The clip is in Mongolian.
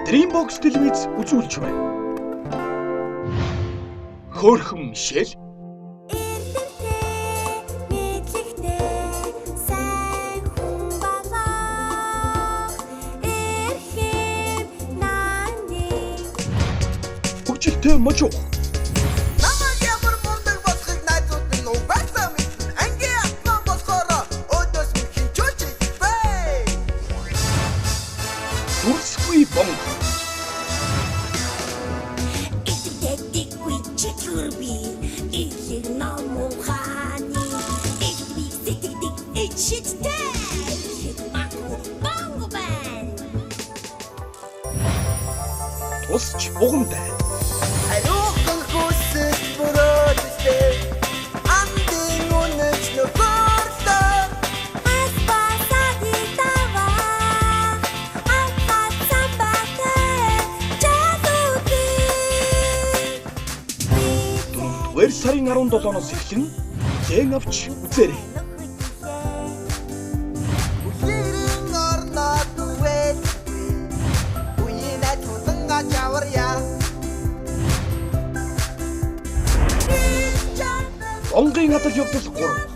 Dreambox телевиз үзүүлж байна. Хөөрхөн Мишель, хүчтэй можоо. Намайг ямар мундаг болохыг найзууд минь угаасаа мэднэ. Ангийн атман болохоор өөдөөс минь хинчүүлж ирсэн. Дүрсгүй бонго. Тусч бугамтай. Ариухан хүсэл бүрөөдөлтэй андын үнэч нөхөрлөө. Вэр сарын 17-оос эхлэн зэн авч үзээрэй. Үерийн орнод үвэл үеийнэ туланга жаварья. Онгийн хадал явдал 3.